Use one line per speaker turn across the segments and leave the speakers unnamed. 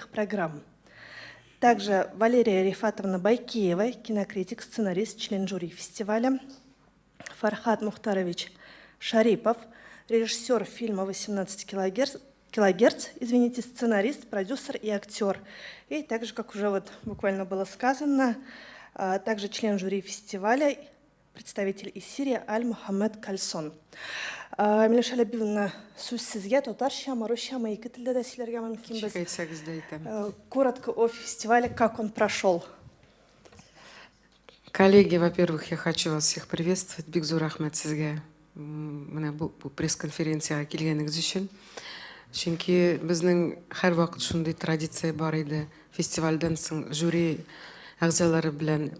программ. Также Валерия Рифатовна Байкеева, кинокритик, сценарист, член жюри фестиваля. Фархад Мухтарович Шарипов, режиссер фильма «18 килогерц», сценарист, продюсер и актер. И также, как уже вот буквально было сказано, также член жюри фестиваля, представитель из Сирии Аль-Мухаммед Кальсон. Милеша Лябивна, сөз сізге татарша, маруша, екі тілде де сөйлерге мүмкін біз. Коротко о фестивале, как он прошел.
Коллеги, во-первых, я хочу вас всех приветствовать. Бигзур Ахмед сізге бұл пресс-конференцияға келгеніңіз үшін. Чөнки біздің һәр вакыт шундай традиция бар иде. Фестивальдән соң жюри әгъзалары белән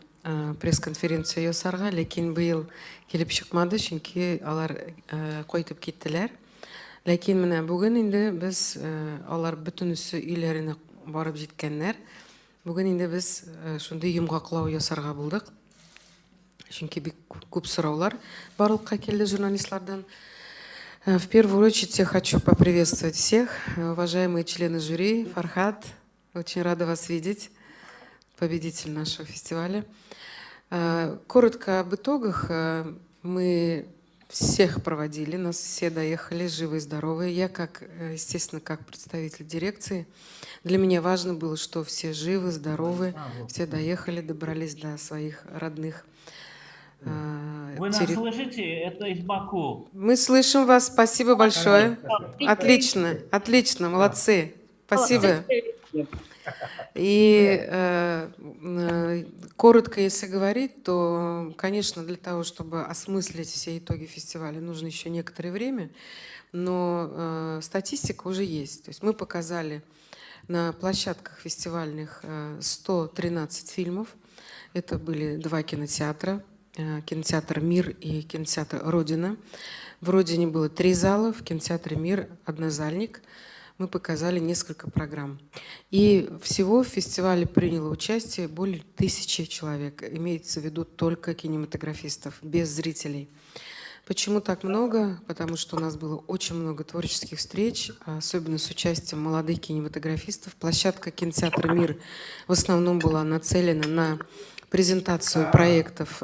пресс-конференция ясарга, ләкин быел килеп чыкмады, чөнки алар кайтып киттеләр. Ләкин менә бүген инде без алар бөтенесе өйләренә барып җиткәннәр. Бүген инде без шундый йомгаклау ясарга булдык. Чөнки бик күп сораулар барлыкка килде журналистлардан. В первую очередь я хочу поприветствовать всех, уважаемые члены жюри. Фархад, очень рада вас видеть, победитель нашего фестиваля. Коротко об итогах. Мы всех проводили, нас все доехали живы и здоровы. Я, естественно, как представитель дирекции, для меня важно было, что все живы, здоровы, все доехали, добрались до своих родных.
Вы нас слышите? Это из Баку.
Мы слышим вас, спасибо большое. Отлично, отлично, молодцы. Спасибо. И коротко, если говорить, то, конечно, для того, чтобы осмыслить все итоги фестиваля, нужно еще некоторое время, но статистика уже есть. То есть мы показали на площадках фестивальных 113 фильмов. Это были 2 кинотеатра. Кинотеатр «Мир» и кинотеатр «Родина». В «Родине» было 3 зала, в кинотеатре «Мир» однозальник. Мы показали несколько программ. И всего в фестивале приняло участие более 1000 человек. Имеется в виду только кинематографистов, без зрителей. Почему так много? Потому что у нас было очень много творческих встреч, особенно с участием молодых кинематографистов. Площадка кинотеатра «Мир» в основном была нацелена на презентацию проектов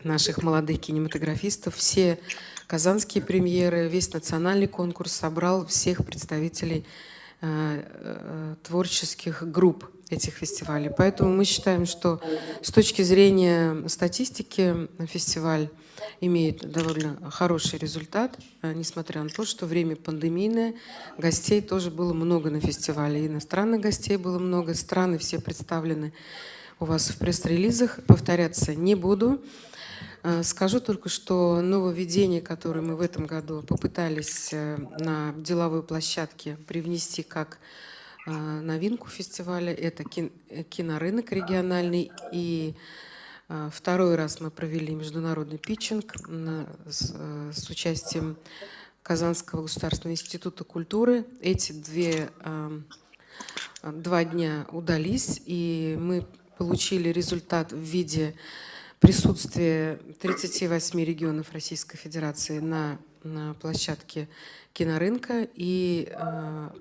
наших молодых кинематографистов. Все казанские премьеры, весь национальный конкурс собрал всех представителей творческих групп этих фестивалей. Поэтому мы считаем, что с точки зрения статистики фестиваль имеет довольно хороший результат, несмотря на то, что время пандемийное, гостей тоже было много на фестивале. Иностранных гостей было много, страны все представлены у вас в пресс-релизах. Повторяться не буду. Скажу только, что нововведение, которое мы в этом году попытались на деловой площадке привнести как новинку фестиваля, это кинорынок региональный. И второй раз мы провели международный питчинг с участием Казанского государственного института культуры. Эти 2 дня удались, и мы получили результат в виде присутствия 38 регионов Российской Федерации на площадке кинорынка и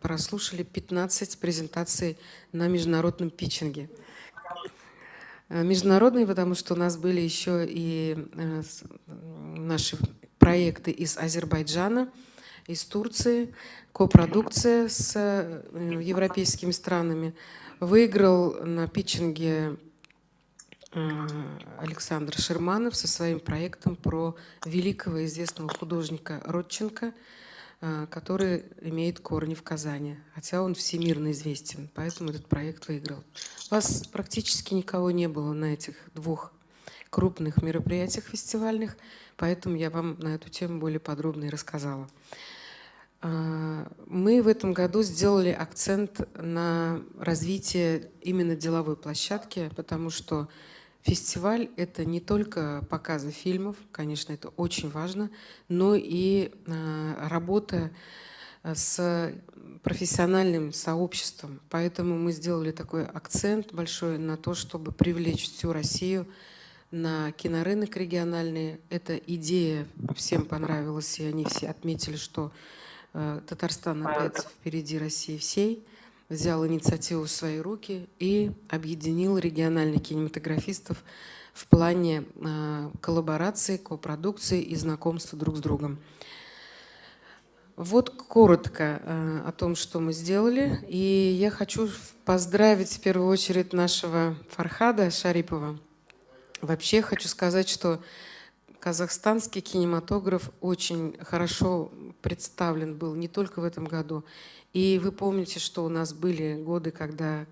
прослушали 15 презентаций на международном питчинге. Международные, потому что у нас были еще и наши проекты из Азербайджана, из Турции, копродукция с европейскими странами. Выиграл на питчинге Александр Шерманов со своим проектом про великого известного художника Родченко, который имеет корни в Казани, хотя он всемирно известен, поэтому этот проект выиграл. У вас практически никого не было на этих 2 крупных мероприятиях фестивальных, поэтому я вам на эту тему более подробно и рассказала. Мы в этом году сделали акцент на развитие именно деловой площадки, потому что фестиваль – это не только показы фильмов, конечно, это очень важно, но и работа с профессиональным сообществом. Поэтому мы сделали такой акцент большой на то, чтобы привлечь всю Россию на кинорынок региональный. Эта идея всем понравилась, и они все отметили, что Татарстан опять впереди России всей. взял инициативу в свои руки и объединил региональных кинематографистов в плане коллаборации, копродукции и знакомства друг с другом. Вот коротко о том, что мы сделали. И я хочу поздравить в первую очередь нашего Фархада Шарипова. Вообще хочу сказать, что казахстанский кинематограф очень хорошо представлен был не только в этом году. И вы помните, что у нас были годы, когда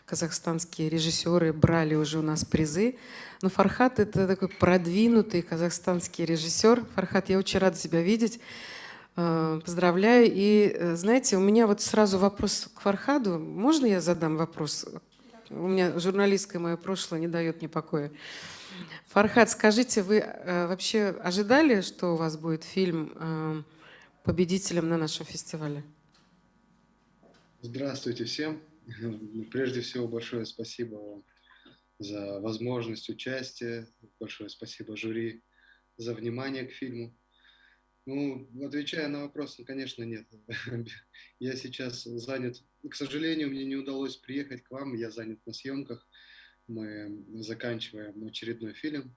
казахстанские режиссеры брали уже у нас призы. Но Фархад — это такой продвинутый казахстанский режиссер. Фархад, я очень рада тебя видеть. Поздравляю. И знаете, у меня вот сразу вопрос к Фархаду. Можно я задам вопрос? У меня журналистское мое прошлое не дает мне покоя. Фархад, скажите, вы вообще ожидали, что у вас будет фильм победителем на нашем фестивале?
Здравствуйте всем. Прежде всего, большое спасибо вам за возможность участия. Большое спасибо жюри за внимание к фильму. Ну, отвечая на вопрос, конечно, нет. Я сейчас занят. К сожалению, мне не удалось приехать к вам. Я занят на съемках. Мы заканчиваем очередной фильм.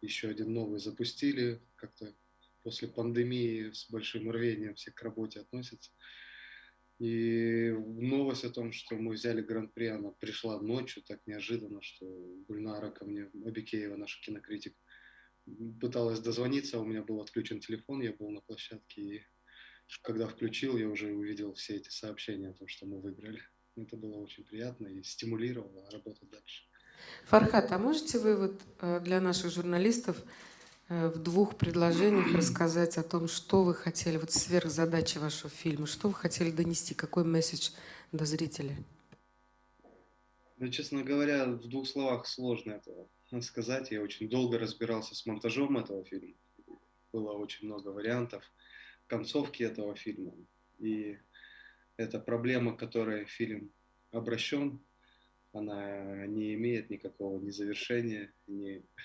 Еще один новый запустили. Как-то после пандемии с большим рвением все к работе относятся. И новость о том, что мы взяли гран-при, она пришла ночью так неожиданно, что Гульнара ко мне, Абикеева, наша кинокритик, пыталась дозвониться, у меня был отключен телефон, я был на площадке, и когда включил, я уже увидел все эти сообщения о том, что мы выиграли. Это было очень приятно и стимулировало работать дальше.
Фархад, а можете вы вот для наших журналистов в двух предложениях рассказать о том, что вы хотели, вот сверхзадачи вашего фильма, что вы хотели донести, какой месседж до зрителей?
Ну, честно говоря, в двух словах сложно это сказать. Я очень долго разбирался с монтажом этого фильма. Было очень много вариантов концовки этого фильма. И эта проблема, к которой фильм обращен, она не имеет никакого ни завершения,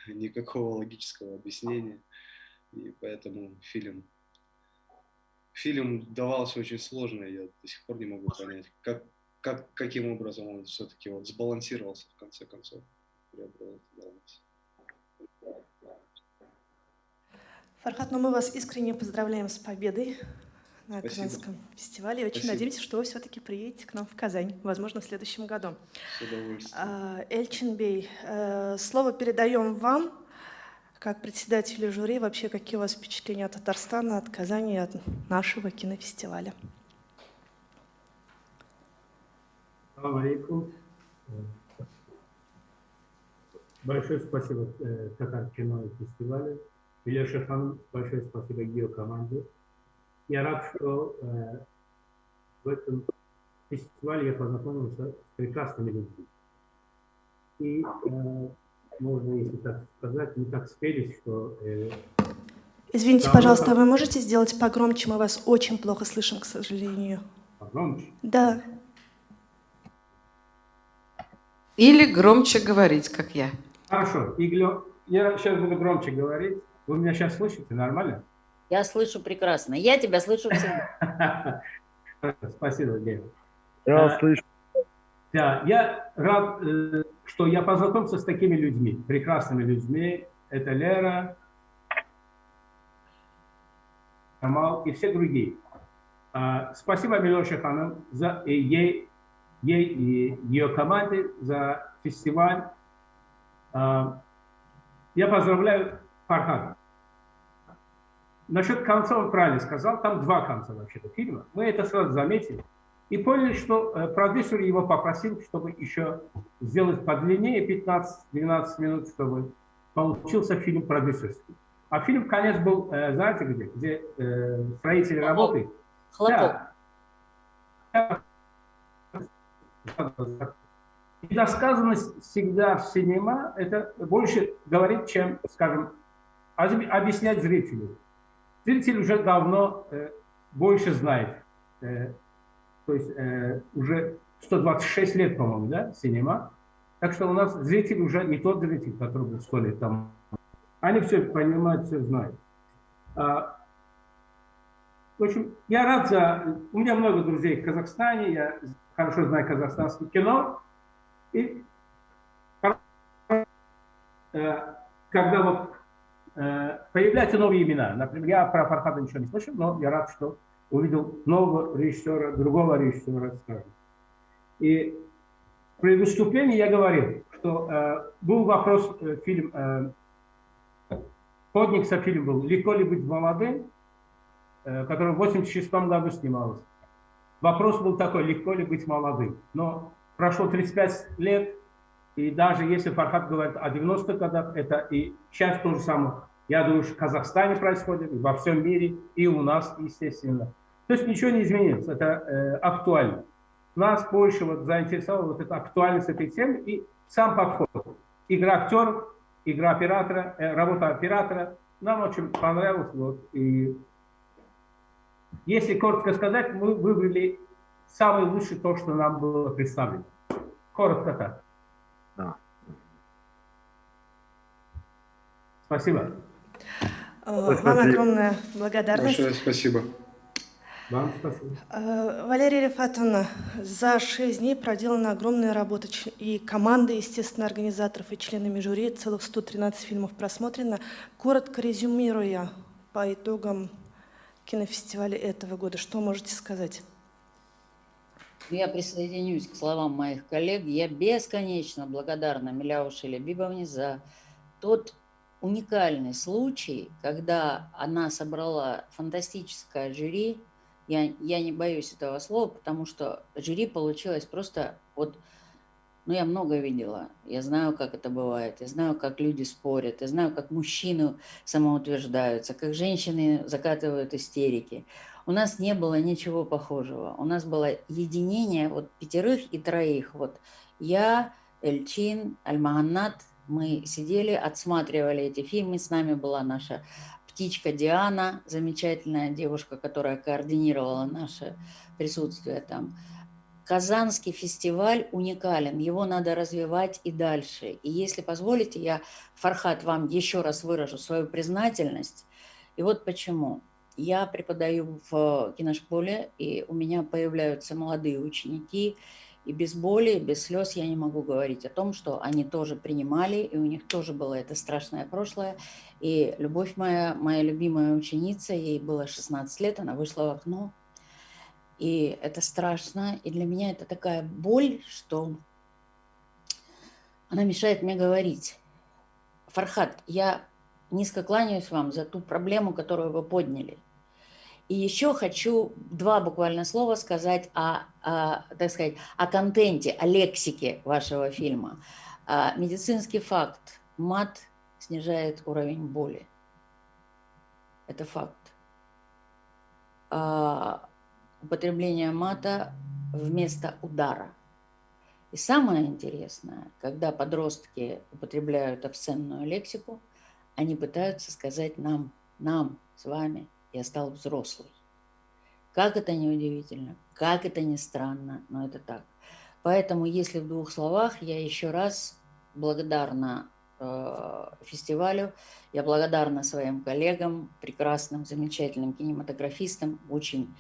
никакого логического объяснения. И поэтому фильм давался очень сложно. Я до сих пор не могу понять, каким образом он все-таки вот сбалансировался в конце концов.
Фархад, ну мы вас искренне поздравляем с победой на
Спасибо.
Казанском фестивале. И очень
Спасибо.
надеемся, что вы все-таки приедете к нам в Казань, возможно, в следующем году.
С удовольствием.
Эльчин Бей, слово передаем вам, как председателю жюри. Вообще, какие у вас впечатления от Татарстана, от Казани, от нашего кинофестиваля?
Салам алейкум. Большое спасибо Татар кино фестивалю. Милеша Ханым, большое спасибо ее команде. Я рад, что в этом фестивале я познакомился с прекрасными людьми. И можно, если так сказать, не так спелись, что...
Извините, пожалуйста, а вы можете сделать погромче? Мы вас очень плохо слышим, к сожалению.
Погромче?
Да.
Или громче говорить, как я.
Хорошо. Я сейчас буду громче говорить. Вы меня сейчас слышите? Нормально?
Я слышу прекрасно. Я тебя слышу всегда.
Спасибо, Лена.
Я слышу.
Да, я рад, что я познакомился с такими людьми, прекрасными людьми. Это Лера, Камал и все другие. Спасибо Милоше Ханым за ей и ее команде за фестиваль. Я поздравляю Фархада. Насчет конца он правильно сказал, там два конца вообще-то фильма. Мы это сразу заметили и поняли, что продюсер его попросил, чтобы еще сделать подлиннее 15-12 минут, чтобы получился фильм продюсерский. А фильм, конец был, знаете где строители работают.
Хлопок.
Да. Недосказанность всегда в синема, это больше говорит, чем, скажем, объяснять зрителю. Зритель уже давно больше знает. То есть уже 126 лет, по-моему, да, синема. Так что у нас зритель уже не тот зритель, который был 100 лет тому. Они все понимают, все знают. В общем, я рад за... У меня много друзей в Казахстане. Я хорошо знаю казахстанское кино. И когда вот появляются новые имена, например, я про Фархада ничего не слышал, но я рад, что увидел нового режиссера, другого режиссера, скажем. И при выступлении я говорил, что был вопрос, фильм, подникса фильм был «Легко ли быть молодым», который в 1986 году снимался. Вопрос был такой, легко ли быть молодым. Но прошло 35 лет, и даже если Фархад говорит о 90-х годах, это и сейчас то же самое. Я думаю, что в Казахстане происходит, и во всем мире, и у нас, естественно. То есть ничего не изменилось, это актуально. Нас больше вот заинтересовала вот эта актуальность этой темы и сам подход. Игра актеров, игра оператора, работа оператора. Нам очень понравилось. Вот, и если коротко сказать, мы выбрали самое лучшее то, что нам было представлено. Коротко так.
Да.
Спасибо. Вам огромная благодарность.
Большое спасибо.
Вам спасибо.
Валерия Рифатовна, за 6 дней проделана огромная работа. И команда, естественно, организаторов и членами жюри. Целых 113 фильмов просмотрено. Коротко резюмируя по итогам кинофестиваля этого года, что можете сказать?
Я присоединюсь к словам моих коллег. Я бесконечно благодарна Миляуше Лебибовне за тот уникальный случай, когда она собрала фантастическое жюри. Я не боюсь этого слова, потому что жюри получилось просто вот, ну, я много видела, я знаю, как это бывает, я знаю, как люди спорят, я знаю, как мужчины самоутверждаются, как женщины закатывают истерики. У нас не было ничего похожего, у нас было единение вот 5 и 3, вот я, Эльчин, Альмаганнат, мы сидели, отсматривали эти фильмы, с нами была наша птичка Диана, замечательная девушка, которая координировала наше присутствие там. Казанский фестиваль уникален, его надо развивать и дальше. И если позволите, я, Фархад, вам еще раз выражу свою признательность. И вот почему. Я преподаю в киношколе, и у меня появляются молодые ученики, и без боли, без слез я не могу говорить о том, что они тоже принимали, и у них тоже было это страшное прошлое. И Любовь моя любимая ученица, ей было 16 лет, она вышла в окно. И это страшно, и для меня это такая боль, что она мешает мне говорить. Фархад, я низко кланяюсь вам за ту проблему, которую вы подняли. И еще хочу 2 буквально слова сказать так сказать, о контенте, о лексике вашего фильма. Медицинский факт. Мат снижает уровень боли. Это факт. Употребление мата вместо удара. И самое интересное, когда подростки употребляют обсценную лексику, они пытаются сказать нам с вами, я стал взрослый. Как это не удивительно, как это не странно, но это так. Поэтому, если в 2 словах, я еще раз благодарна фестивалю, я благодарна своим коллегам, прекрасным, замечательным кинематографистам, очень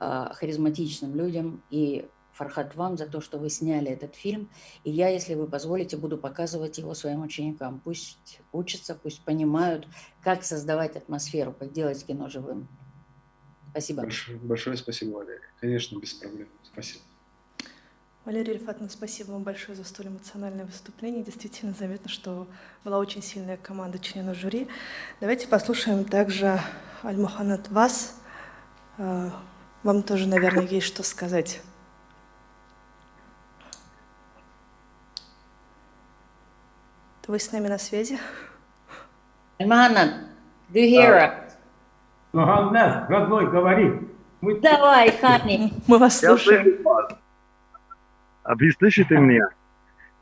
харизматичным людям, и Фархад, вам за то, что вы сняли этот фильм. И я, если вы позволите, буду показывать его своим ученикам. Пусть учатся, пусть понимают, как создавать атмосферу, как делать кино живым. Спасибо.
Большое спасибо, Валерия. Конечно, без проблем. Спасибо.
Валерия Рифатовна, спасибо вам большое за столь эмоциональное выступление. Действительно заметно, что была очень сильная команда членов жюри. Давайте послушаем также Альмуханат вас. Вам тоже, наверное, есть что сказать. Вы с нами на связи?
Альмаганнат, do you hear us?
Альмаганнат, родной, говори.
Давай, Хани.
Мы вас слушаем.
А вы слышите меня?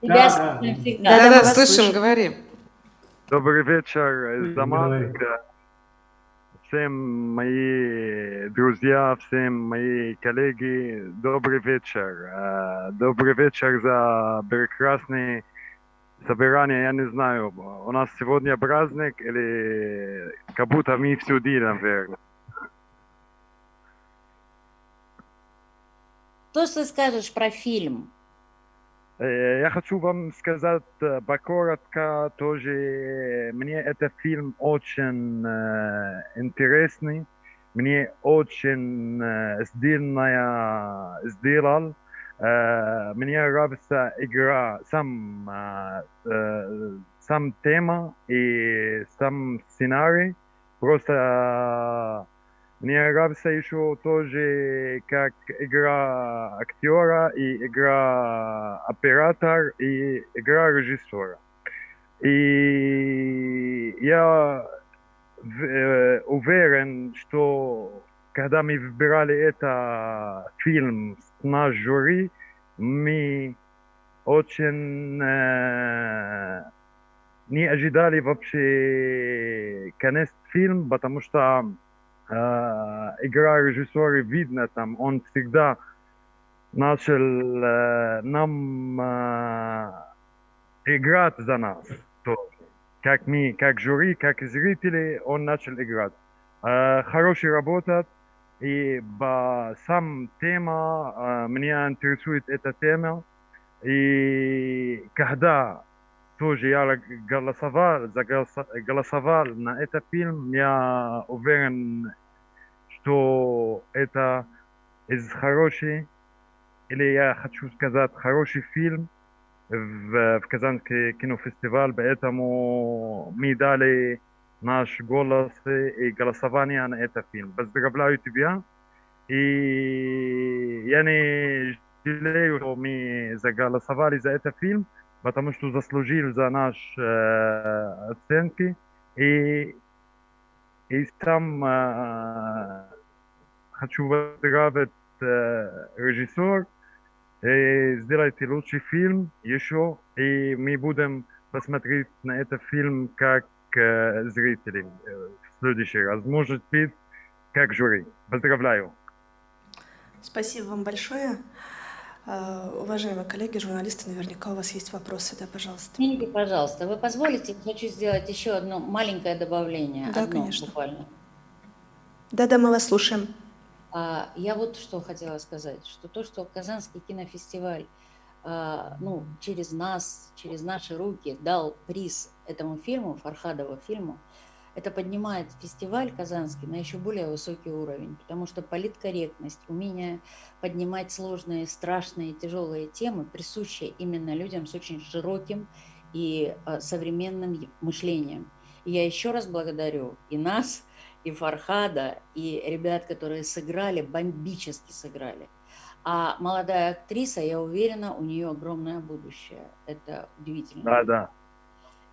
Тебя слышим всегда.
Да,
Да,
мы вас
слышим,
слышим.
говори.
Добрый вечер, Замат.
Говори.
Всем мои друзья, всем мои коллеги, добрый вечер. Добрый вечер за прекрасный собрание, я не знаю, у нас сегодня праздник или как будто мы всюди, наверное.
Что ты скажешь про фильм?
Я хочу вам сказать покоротко тоже, мне этот фильм очень интересный, мне очень сделал. Мне нравится игра, сам тема и сам сценарий. Просто мне нравится еще тоже как игра актера и игра оператор и игра режиссера. И я уверен, что когда мы выбирали этот фильм с наш жюри, мы очень не ожидали вообще конец фильма, потому что игра режиссера видно там, он всегда начал нам играть за нас. Как мы, как жюри, как зрители, он начал играть. Хорошая работа, и сам тема, меня интересует эта тема. И когда тоже я голосовал на этот фильм, я уверен, что это из хороший, или я хочу сказать, хороший фильм в Казанский кинофестиваль, поэтому мы дали наш голос и голосование на этот фильм. Поздравляю тебя, и я не жалею, что мы заголосовали за этот фильм, потому что заслужил за наши оценки, и сам хочу поздравить режиссер, и сделайте лучший фильм еще, и мы будем посмотреть на этот фильм как зрители в следующий раз. Может быть, как жюри. Поздравляю.
Спасибо вам большое. Уважаемые коллеги, журналисты, наверняка у вас есть вопросы, да, пожалуйста.
Извините, пожалуйста, вы позволите, хочу сделать еще одно маленькое добавление,
Да,
одно
конечно.
буквально.
Да-да, мы вас слушаем.
Я вот что хотела сказать, что то, что Казанский кинофестиваль через нас, через наши руки дал приз этому фильму, Фархадову фильму, это поднимает фестиваль казанский на еще более высокий уровень, потому что политкорректность, умение поднимать сложные, страшные, тяжелые темы присущи именно людям с очень широким и современным мышлением. И я еще раз благодарю и нас, и Фархада, и ребят, которые сыграли, бомбически сыграли. А молодая актриса, я уверена, у нее огромное будущее. Это удивительно.
Да, да.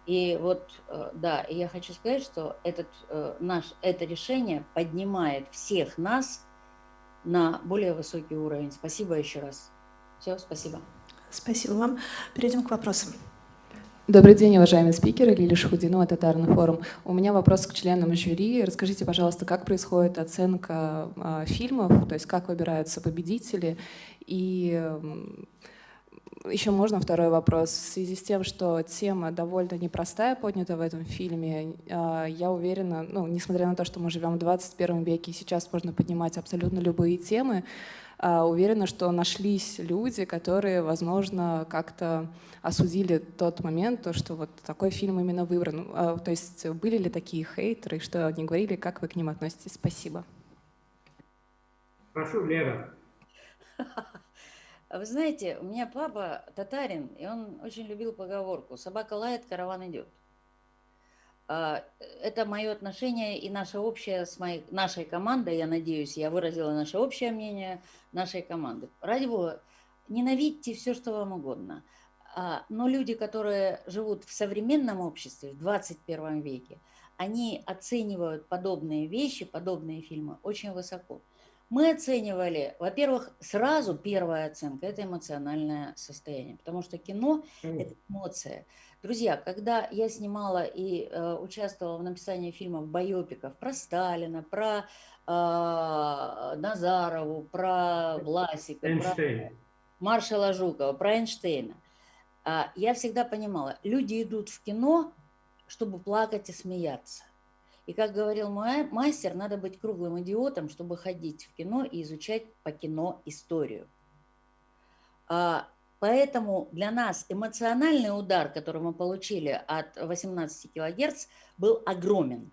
И вот, да, и я хочу сказать, что это решение поднимает всех нас на более высокий уровень. Спасибо еще раз. Все, спасибо.
Спасибо вам. Перейдем к вопросам.
Добрый день, уважаемые спикеры. Лилия Шахудинова, Татарный форум. У меня вопрос к членам жюри. Расскажите, пожалуйста, как происходит оценка фильмов, то есть как выбираются победители. И еще можно второй вопрос. В связи с тем, что тема довольно непростая поднята в этом фильме, я уверена, несмотря на то, что мы живем в 21 веке, и сейчас можно поднимать абсолютно любые темы, уверена, что нашлись люди, которые, возможно, как-то осудили тот момент, то, что вот такой фильм именно выбран. То есть были ли такие хейтеры, что они говорили, как вы к ним относитесь? Спасибо.
Прошу, Лера.
Вы знаете, у меня папа татарин, и он очень любил поговорку «собака лает, караван идет». Это мое отношение и наше общее с нашей командой, я надеюсь, я выразила наше общее мнение нашей команды. Ради Бога, ненавидьте все, что вам угодно. Но люди, которые живут в современном обществе, в 21 веке, они оценивают подобные вещи, подобные фильмы очень высоко. Мы оценивали, во-первых, сразу первая оценка – это эмоциональное состояние, потому что кино – это эмоция. Друзья, когда я снимала и участвовала в написании фильмов, байопиков про Сталина, про Назарову, про Власика, про маршала Жукова, про Эйнштейна, я всегда понимала, люди идут в кино, чтобы плакать и смеяться. И, как говорил мой мастер, надо быть круглым идиотом, чтобы ходить в кино и изучать по кино историю. Поэтому для нас эмоциональный удар, который мы получили от 18 килогерц, был огромен.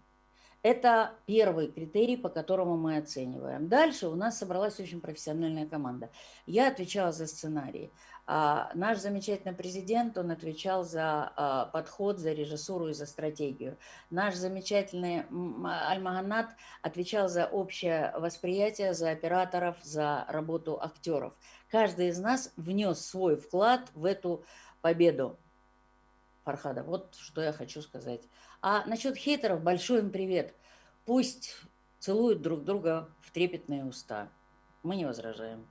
Это первый критерий, по которому мы оцениваем. Дальше у нас собралась очень профессиональная команда. Я отвечала за сценарий. Наш замечательный президент, он отвечал за подход, за режиссуру и за стратегию. Наш замечательный Альмаганат отвечал за общее восприятие, за операторов, за работу актеров. Каждый из нас внес свой вклад в эту победу Фархада. Вот что я хочу сказать. А насчет хейтеров, большой им привет. Пусть целуют друг друга в трепетные уста. Мы не возражаем.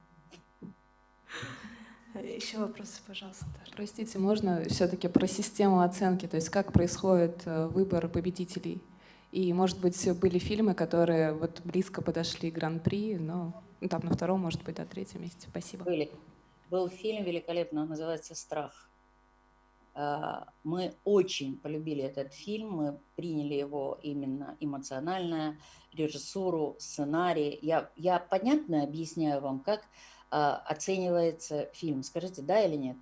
Еще вопросы, пожалуйста.
Простите, можно все-таки про систему оценки, то есть как происходит выбор победителей? И, может быть, были фильмы, которые вот близко подошли к Гран-при, но там на втором, может быть, на третьем месте. Спасибо.
Был фильм великолепный, он называется «Страх». Мы очень полюбили этот фильм, мы приняли его именно эмоционально, режиссуру, сценарий. Я понятно объясняю вам, как оценивается фильм. Скажите, да или нет?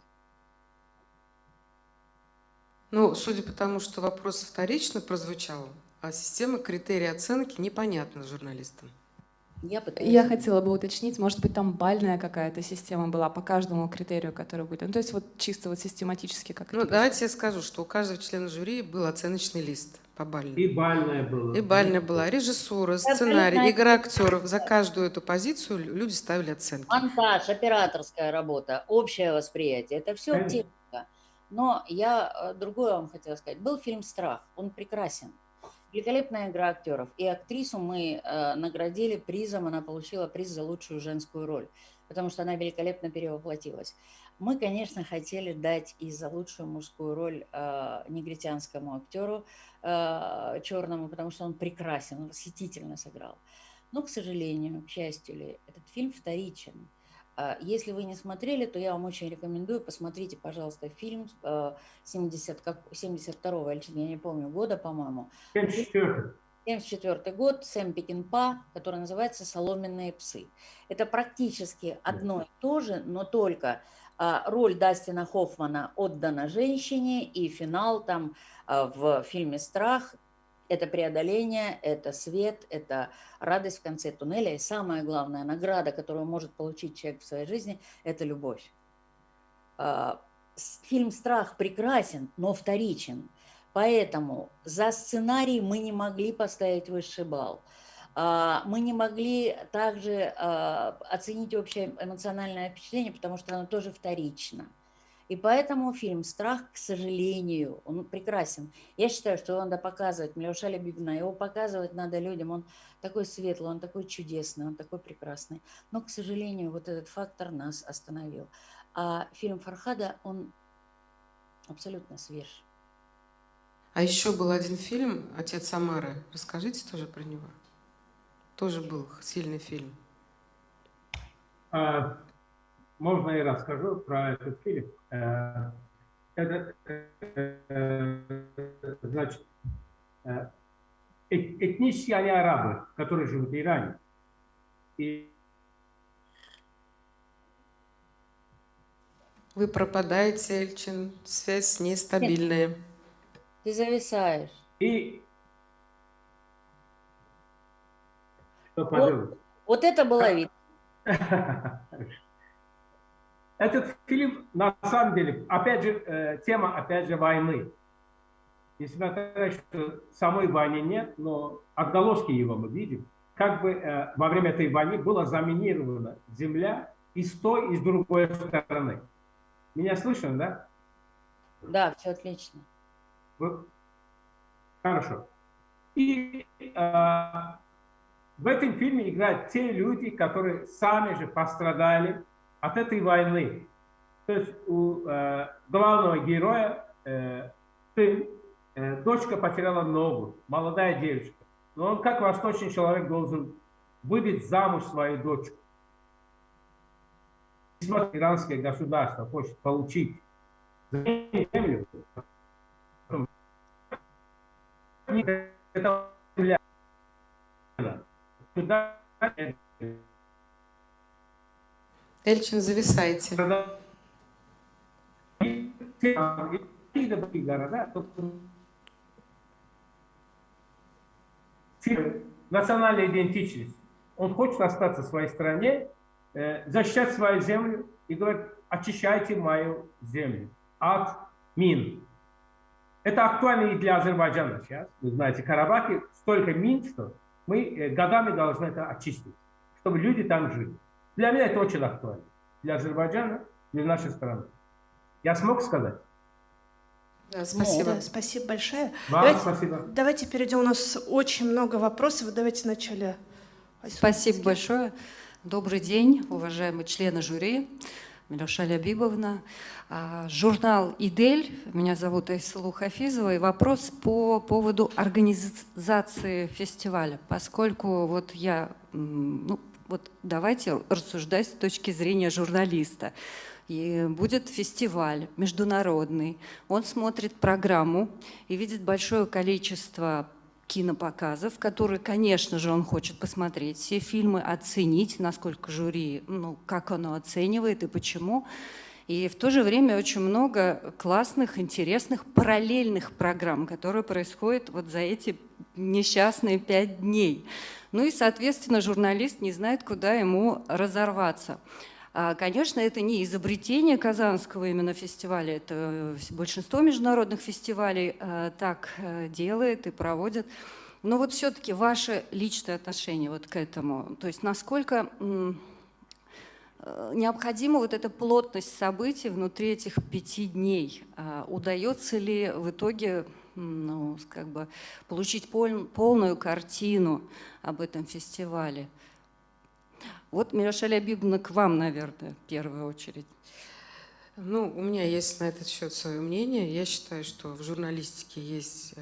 Ну, судя по тому, что вопрос вторично прозвучал, а система критерий оценки непонятна журналистам.
Я хотела бы уточнить, может быть, там бальная какая-то система была по каждому критерию, который будет. Ну, то есть вот чисто вот систематически как
Ну, давайте я скажу, что у каждого члена жюри был оценочный лист по бальному.
И бальная была.
И бальная была, режиссура, сценарий, игра актеров. За каждую эту позицию люди ставили оценки.
Монтаж, операторская работа, общее восприятие. Это все техника. Но я другое вам хотела сказать. Был фильм «Страх». Он прекрасен. Великолепная игра актеров. И актрису мы наградили призом, она получила приз за лучшую женскую роль, потому что она великолепно перевоплотилась. Мы, конечно, хотели дать и за лучшую мужскую роль негритянскому актеру черному, потому что он прекрасен, он восхитительно сыграл. Но, к сожалению, к счастью ли, этот фильм вторичен. Если вы не смотрели, то я вам очень рекомендую, посмотрите, пожалуйста, фильм 72-го, я не помню, года, по-моему. 74-й год, Сэм Пекинпа, который называется «Соломенные псы». Это практически одно и то же, но только роль Дастина Хоффмана отдана женщине, и финал там в фильме «Страх» — это преодоление, это свет, это радость в конце туннеля. И самая главная награда, которую может получить человек в своей жизни, это любовь. Фильм «Страх» прекрасен, но вторичен. Поэтому за сценарий мы не могли поставить высший балл. Мы не могли также оценить общее эмоциональное впечатление, потому что оно тоже вторично. И поэтому фильм «Страх», к сожалению, он прекрасен. Я считаю, что его надо показывать, Милоша Бибина, его показывать надо людям. Он такой светлый, он такой чудесный, он такой прекрасный. Но, к сожалению, вот этот фактор нас остановил. А фильм Фархада, он абсолютно свеж.
А еще был один фильм «Отец Самары». Расскажите тоже про него. Тоже был сильный фильм.
Можно я расскажу про этот фильм? Это, значит, этнические они арабы, которые живут в Иране. И
Вы пропадаете, Эльчин, связь нестабильная.
Ты зависаешь.
И что поделать?
Вот это было видно.
Этот фильм, на самом деле, опять же, тема, опять же, войны. Несмотря на то, что самой войны нет, но отголоски его мы видим. Как бы во время этой войны была заминирована земля и с той, и с другой стороны. Меня слышно, да?
Да, все отлично.
Хорошо. И в этом фильме играют те люди, которые сами же пострадали от этой войны. То есть у главного героя сын, дочка потеряла ногу, молодая девочка. Но он, как восточный человек, должен выдать замуж свою дочку. Иранское государство хочет получить землю.
Эльчин, зависайте.
какие другие города, национальная идентичность. Он хочет остаться в своей стране, защищать свою землю и говорит, очищайте мою землю от мин. Это актуально и для Азербайджана сейчас. Вы знаете, в Карабахе столько мин, что мы годами должны это очистить, чтобы люди там жили. Для меня это очень актуально. Для Азербайджана, для нашей страны. Я смог сказать?
Да, спасибо.
Да, спасибо большое.
Вам спасибо.
Давайте перейдем. У нас очень много вопросов. Давайте вначале.
Спасибо большое. Добрый день, уважаемые члены жюри, Милюша Лябибовна. Журнал «Идель», меня зовут Айсулу Хафизова, и вопрос по поводу организации фестиваля. Поскольку вот я, давайте рассуждать с точки зрения журналиста. И будет фестиваль международный, он смотрит программу и видит большое количество кинопоказов, которые, конечно же, он хочет посмотреть все фильмы, оценить, насколько жюри, как оно оценивает и почему. И в то же время очень много классных, интересных, параллельных программ, которые происходят вот за эти несчастные 5 дней. Ну и, соответственно, журналист не знает, куда ему разорваться. Конечно, это не изобретение Казанского именно фестиваля, это большинство международных фестивалей так делает и проводят. Но вот все-таки ваше личное отношение вот к этому, то есть насколько необходима вот эта плотность событий внутри этих 5 дней? Удается ли в итоге получить полную картину об этом фестивале? Вот, Милюша Лябибовна, к вам, наверное, в первую очередь.
У меня есть на этот счет свое мнение. Я считаю, что в журналистике есть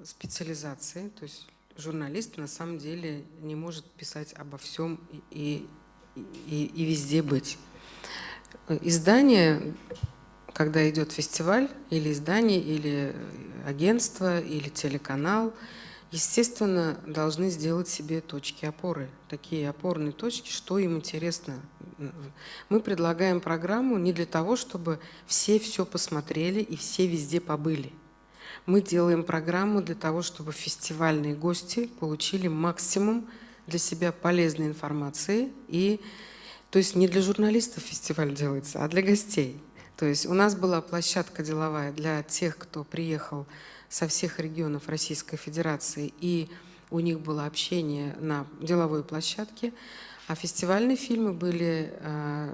специализации. То есть журналист на самом деле не может писать обо всем и везде быть. Издание, когда идет фестиваль, или издание, или агентство, или телеканал, естественно, должны сделать себе точки опоры, такие опорные точки, что им интересно. Мы предлагаем программу не для того, чтобы все посмотрели и все везде побыли. Мы делаем программу для того, чтобы фестивальные гости получили максимум для себя полезной информации. То есть не для журналистов фестиваль делается, а для гостей. То есть у нас была площадка деловая для тех, кто приехал со всех регионов Российской Федерации, и у них было общение на деловой площадке, а фестивальные фильмы были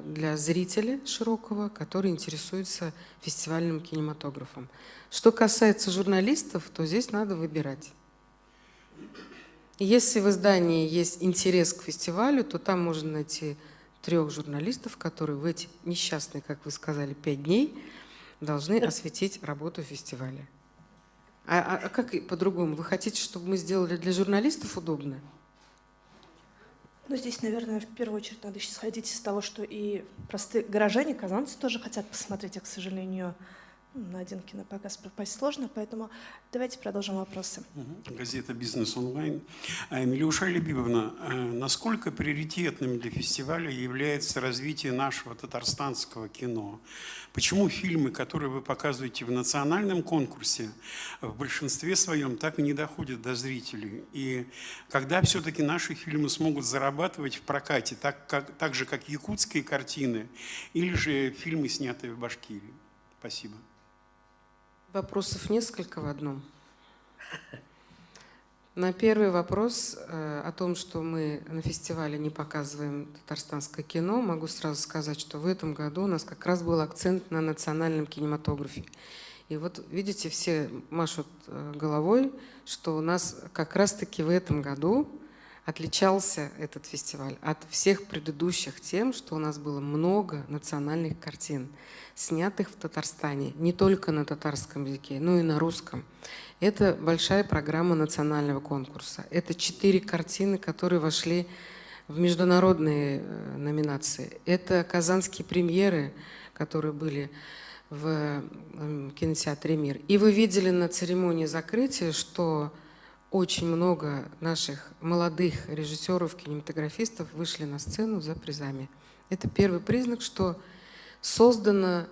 для зрителя широкого, который интересуется фестивальным кинематографом. Что касается журналистов, то здесь надо выбирать. Если в издании есть интерес к фестивалю, то там можно найти 3 журналистов, которые в эти несчастные, как вы сказали, 5 дней должны осветить работу фестиваля. А как по-другому? Вы хотите, чтобы мы сделали для журналистов удобно?
Здесь, наверное, в первую очередь надо еще исходить из того, что и простые горожане, казанцы тоже хотят посмотреть, а, к сожалению, на один кинопоказ попасть сложно, поэтому давайте продолжим вопросы.
Газета «Бизнес онлайн». Милюша Лябибовна, насколько приоритетным для фестиваля является развитие нашего татарстанского кино? Почему фильмы, которые вы показываете в национальном конкурсе, в большинстве своем так и не доходят до зрителей? И когда все-таки наши фильмы смогут зарабатывать в прокате, так же, как якутские картины, или же фильмы, снятые в Башкирии? Спасибо.
Вопросов несколько в одном. На первый вопрос о том, что мы на фестивале не показываем татарстанское кино, могу сразу сказать, что в этом году у нас как раз был акцент на национальном кинематографе. И вот видите, все машут головой, что у нас как раз-таки в этом году отличался этот фестиваль от всех предыдущих тем, что у нас было много национальных картин, снятых в Татарстане, не только на татарском языке, но и на русском. Это большая программа национального конкурса. Это 4 картины, которые вошли в международные номинации. Это казанские премьеры, которые были в кинотеатре «Мир». И вы видели на церемонии закрытия, что очень много наших молодых режиссеров, кинематографистов вышли на сцену за призами. Это первый признак, что создана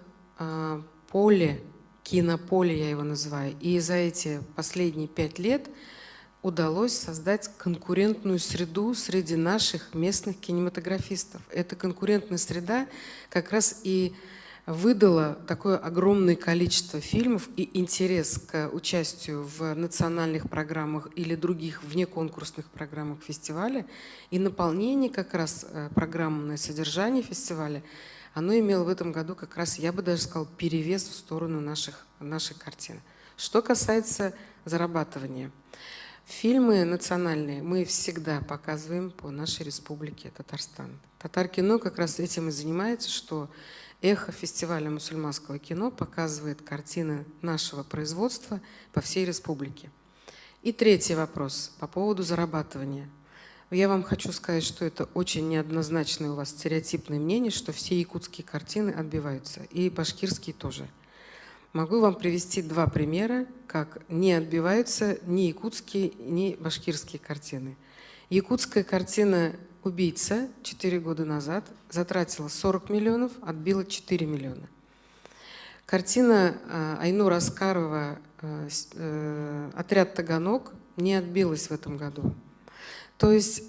поле, кинополе я его называю, и за эти последние 5 лет удалось создать конкурентную среду среди наших местных кинематографистов. Эта конкурентная среда как раз и выдала такое огромное количество фильмов и интерес к участию в национальных программах или других внеконкурсных программах фестиваля, и наполнение как раз программное содержание фестиваля, оно имело в этом году как раз, я бы даже сказала, перевес в сторону наших картин. Что касается зарабатывания. Фильмы национальные мы всегда показываем по нашей республике Татарстан. Татар-кино как раз этим и занимается, что эхо фестиваля мусульманского кино показывает картины нашего производства по всей республике. И третий вопрос по поводу зарабатывания. Я вам хочу сказать, что это очень неоднозначное у вас стереотипное мнение, что все якутские картины отбиваются, и башкирские тоже. Могу вам привести 2 примера, как не отбиваются ни якутские, ни башкирские картины. Якутская картина «Убийца» 4 года назад затратила 40 миллионов, отбила 4 миллиона. Картина Айнура Аскарова «Отряд Таганок» не отбилась в этом году. То есть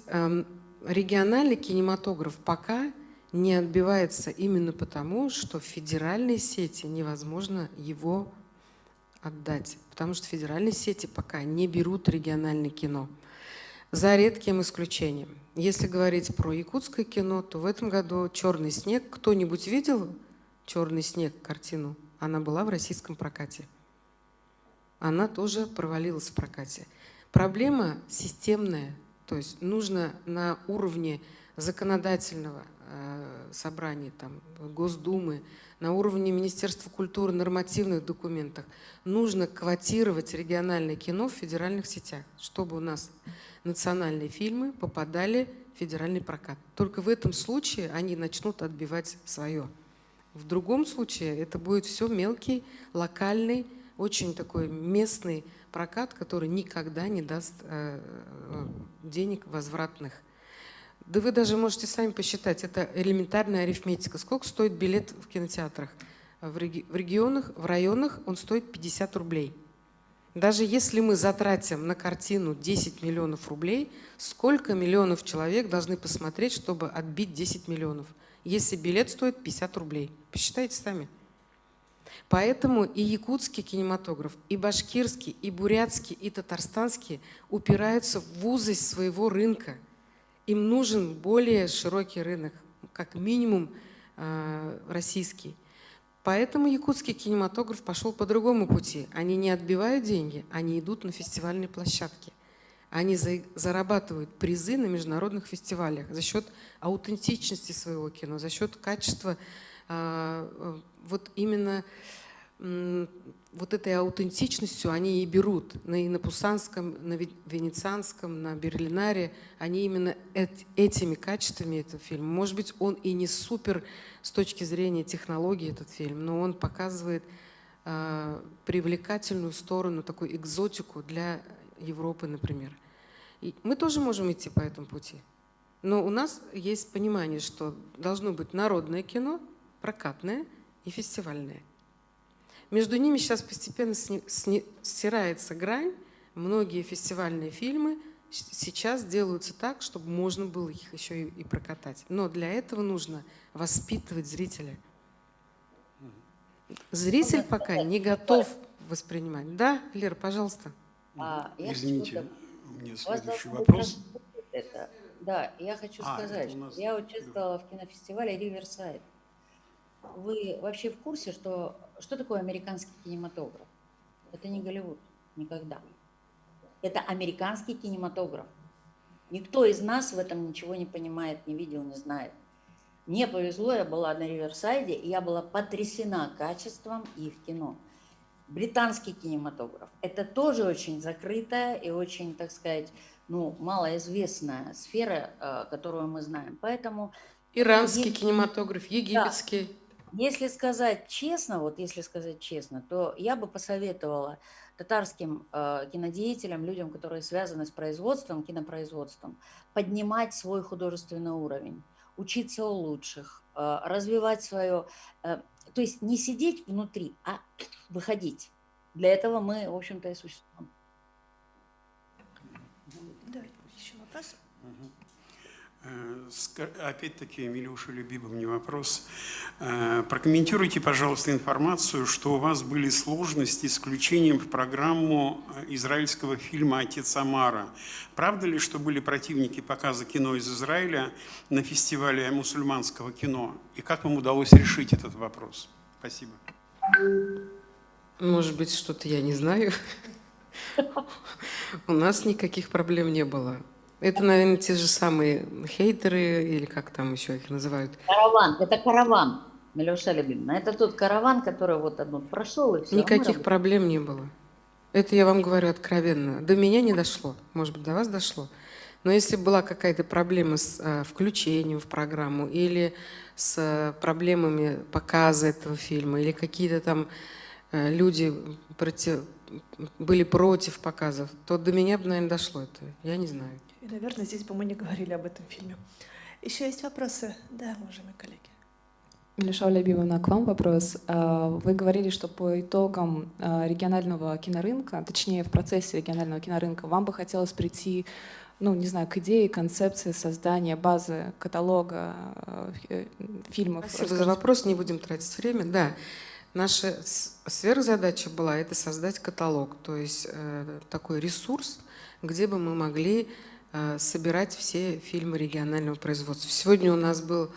региональный кинематограф пока не отбивается именно потому, что в федеральной сети невозможно его отдать, потому что федеральные сети пока не берут региональное кино. За редким исключением. Если говорить про якутское кино, то в этом году «Черный снег». Кто-нибудь видел «Черный снег» картину? Она была в российском прокате. Она тоже провалилась в прокате. Проблема системная, то есть нужно на уровне законодательного собрания, там, Госдумы, на уровне Министерства культуры, нормативных документах нужно квотировать региональное кино в федеральных сетях, чтобы у нас национальные фильмы попадали в федеральный прокат. Только в этом случае они начнут отбивать свое. В другом случае это будет все мелкий, локальный, очень такой местный прокат, который никогда не даст денег возвратных. Да вы даже можете сами посчитать, это элементарная арифметика. Сколько стоит билет в кинотеатрах? В регионах, в районах он стоит 50 рублей. Даже если мы затратим на картину 10 миллионов рублей, сколько миллионов человек должны посмотреть, чтобы отбить 10 миллионов? Если билет стоит 50 рублей. Посчитайте сами. Поэтому и якутский кинематограф, и башкирский, и бурятский, и татарстанский упираются в узость своего рынка. Им нужен более широкий рынок, как минимум российский. Поэтому якутский кинематограф пошел по другому пути. Они не отбивают деньги, они идут на фестивальные площадки. Они зарабатывают призы на международных фестивалях за счет аутентичности своего кино, за счет качества вот именно вот этой аутентичностью они и берут. И на Пусанском, на Венецианском, на Берлинаре. Они именно этими качествами этот фильм. Может быть, он и не супер с точки зрения технологии этот фильм, но он показывает привлекательную сторону, такую экзотику для Европы, например. И мы тоже можем идти по этому пути. Но у нас есть понимание, что должно быть народное кино, прокатное и фестивальное. Между ними сейчас постепенно стирается грань. Многие фестивальные фильмы сейчас делаются так, чтобы можно было их еще и прокатать. Но для этого нужно воспитывать зрителя. Зритель пока не готов воспринимать. Да, Лера, пожалуйста.
Извините, у меня следующий вопрос.
Да, я хочу сказать, что я участвовала в кинофестивале «Риверсайд». Вы вообще в курсе, что такое американский кинематограф? Это не Голливуд, никогда. Это американский кинематограф. Никто из нас в этом ничего не понимает, не видел, не знает. Мне повезло, я была на Риверсайде, и я была потрясена качеством их кино. Британский кинематограф – это тоже очень закрытая и очень, так сказать, малоизвестная сфера, которую мы знаем. Поэтому
иранский кинематограф, египетский.
Да. Если сказать честно, то я бы посоветовала татарским кинодеятелям, людям, которые связаны с производством, кинопроизводством, поднимать свой художественный уровень, учиться у лучших, развивать свое. то есть не сидеть внутри, а выходить. Для этого мы, в общем-то, и существуем.
Да, еще вопрос?
Опять-таки, Милюше Любимовне вопрос. Прокомментируйте, пожалуйста, информацию, что у вас были сложности с включением в программу израильского фильма «Отец Амара». Правда ли, что были противники показа кино из Израиля на фестивале мусульманского кино? И как вам удалось решить этот вопрос? Спасибо.
Может быть, что-то я не знаю. У нас никаких проблем не было. Это, наверное, те же самые хейтеры, или как там еще их называют.
Караван, это караван, Милюша Любимовна. Это тот караван, который вот одно прошел, и все.
Никаких проблем не было. Это я вам говорю откровенно. До меня не дошло. Может быть, до вас дошло. Но если была какая-то проблема с включением в программу или с проблемами показа этого фильма, или какие-то там люди были против показов, то до меня бы, наверное, дошло это. Я не знаю.
И, наверное, здесь бы мы не говорили об этом фильме. Еще есть вопросы? Да, уважаемые коллеги.
Милюша Любимовна, к вам вопрос. Вы говорили, что по итогам регионального кинорынка, точнее, в процессе регионального кинорынка, вам бы хотелось прийти, ну, не знаю, к идее, концепции создания базы каталога фильмов.
Спасибо за вопрос, не будем тратить время. Да, наша сверхзадача была это создать каталог, то есть такой ресурс, где бы мы могли собирать все фильмы регионального производства. Сегодня у нас был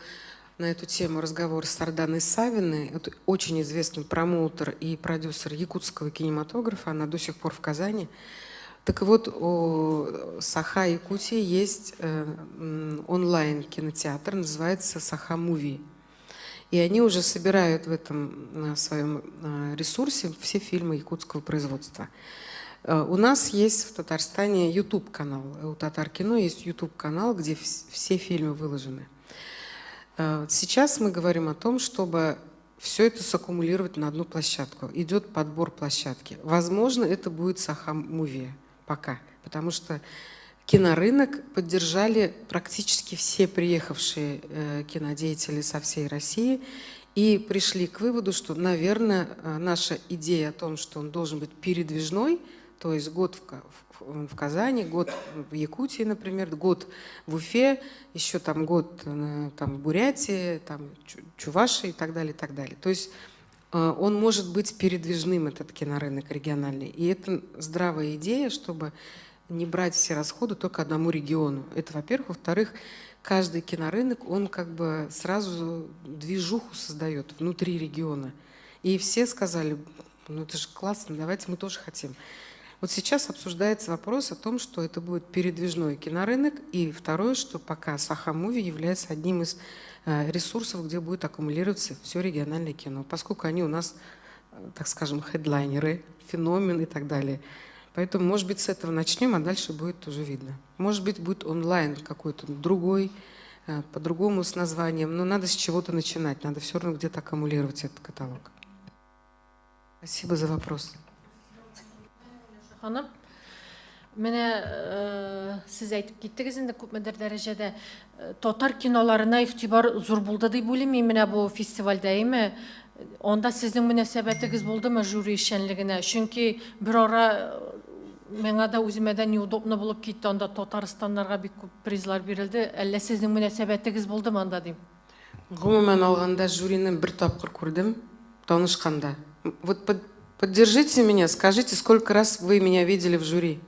на эту тему разговор с Арданой Савиной, это очень известный промоутер и продюсер якутского кинематографа, она до сих пор в Казани. Так вот, у Саха Якутии есть онлайн-кинотеатр, называется Саха Муви. И они уже собирают в этом своем ресурсе все фильмы якутского производства. У нас есть в Татарстане YouTube-канал. У Татар-кино есть YouTube-канал, где все фильмы выложены. Сейчас мы говорим о том, чтобы все это саккумулировать на одну площадку. Идет подбор площадки. Возможно, это будет Саха Муви пока, потому что кинорынок поддержали практически все приехавшие кинодеятели со всей России и пришли к выводу, что, наверное, наша идея о том, что он должен быть передвижной, то есть год в Казани, год в Якутии, например, год в Уфе, еще там год там, в Бурятии, там, Чувашии и так далее, и так далее. То есть он может быть передвижным, этот кинорынок региональный. И это здравая идея, чтобы не брать все расходы только одному региону. Это, во-первых. Во-вторых, каждый кинорынок, он как бы сразу движуху создает внутри региона. И все сказали, ну это же классно, давайте мы тоже хотим. Вот сейчас обсуждается вопрос о том, что это будет передвижной кинорынок. И второе, что пока Саха Муви является одним из ресурсов, где будет аккумулироваться все региональное кино. Поскольку они у нас, так скажем, хедлайнеры, феномен и так далее. Поэтому, может быть, с этого начнем, а дальше будет уже видно. Может быть, будет онлайн какой-то другой, по-другому с названием. Но надо с чего-то начинать. Надо все равно где-то аккумулировать этот каталог. Спасибо за вопрос.
Hanım, mene siz aytып кеттіңіз енді көпмедір дәрежеде татар киноларына игътибар зур булды дип уйлыйм менә бу фестивальдә име. Онда сезнең мөнәсәбәтегез булдымы жюри эшчәнлегенә? Чөнки бер ара миңа да үземә дә неудобно булып китте. Анда Татарстаннарга бик күп призлар бирелде. Әллә сезнең мөнәсәбәтегез булдымы анда дим?
Гомумән алганда жюрины бер тапкыр күрдем, танышканда. Вот поддержите меня, скажите, сколько раз вы меня видели в жюри?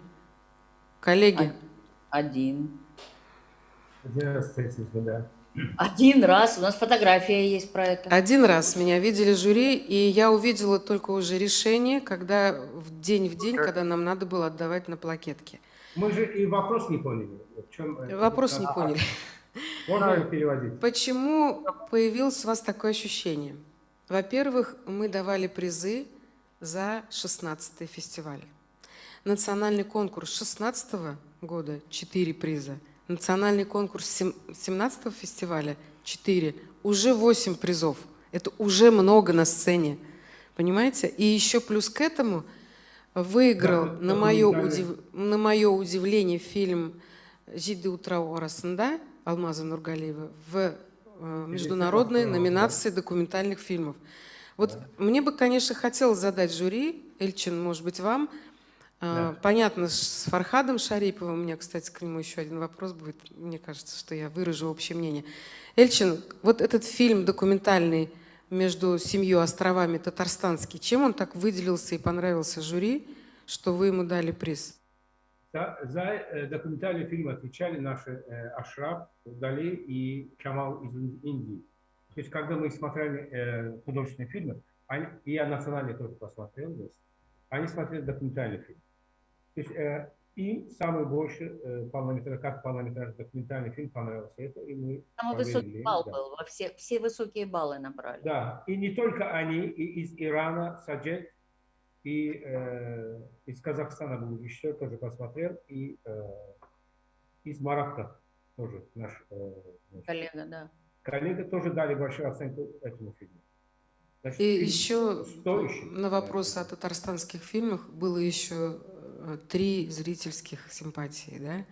Коллеги?
Один.
Да.
Один раз. У нас фотография есть про это.
Один раз меня видели в жюри, и я увидела только уже решение, когда в день, когда нам надо было отдавать на плакетке.
Мы же и вопрос не поняли. В чем
Вопрос не поняли.
Можно переводить?
Почему появилось у вас такое ощущение? Во-первых, мы давали призы за 16-й фестиваль. Национальный конкурс 16-го года 4 приза. Национальный конкурс 17-го фестиваля 4. Уже 8 призов. Это уже много на сцене. Понимаете? И еще плюс к этому выиграл, на мое удивление, фильм «Жиды утрау арасында» Алмаза Нургалиева в международной номинации документальных фильмов. Вот мне бы, конечно, хотелось задать жюри, Эльчин, может быть, вам.
Да.
Понятно, с Фархадом Шариповым, у меня, кстати, к нему еще один вопрос будет. Мне кажется, что я выражу общее мнение. Эльчин, вот этот фильм документальный между 7 островами татарстанский, чем он так выделился и понравился жюри, что вы ему дали приз?
За документальный фильм отвечали наши Ашраф, Дали и Камал из Индии. То есть, когда мы смотрели художественные фильмы, и я национальный тоже посмотрел здесь, они смотрели документальный фильм. То есть им самый больше полнометражный документальный фильм понравился. Это и мы
Самый высокий балл был, все высокие баллы набрали.
Да, и не только они, и из Ирана Саджет, и из Казахстана был еще тоже посмотрел, и из Марокко тоже наш
Коллега, да.
коллега тоже дали большую оценку этому фильму. Значит,
И
фильм
еще
стоящий.
на вопрос о татарстанских фильмах было еще 3 зрительских симпатии, да?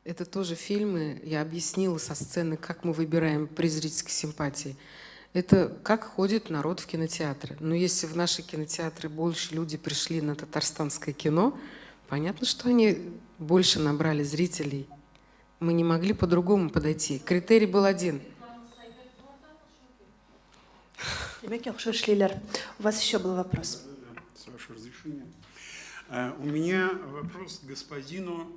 Это тоже фильмы, я объяснила со сцены, как мы выбираем при зрительской симпатии. Это как ходит народ в кинотеатры. Но если в наши кинотеатры больше люди пришли на татарстанское кино, понятно, что они больше набрали зрителей. Мы не могли по-другому подойти. Критерий был один.
У вас еще был вопрос.
С вашего разрешения. У меня вопрос к господину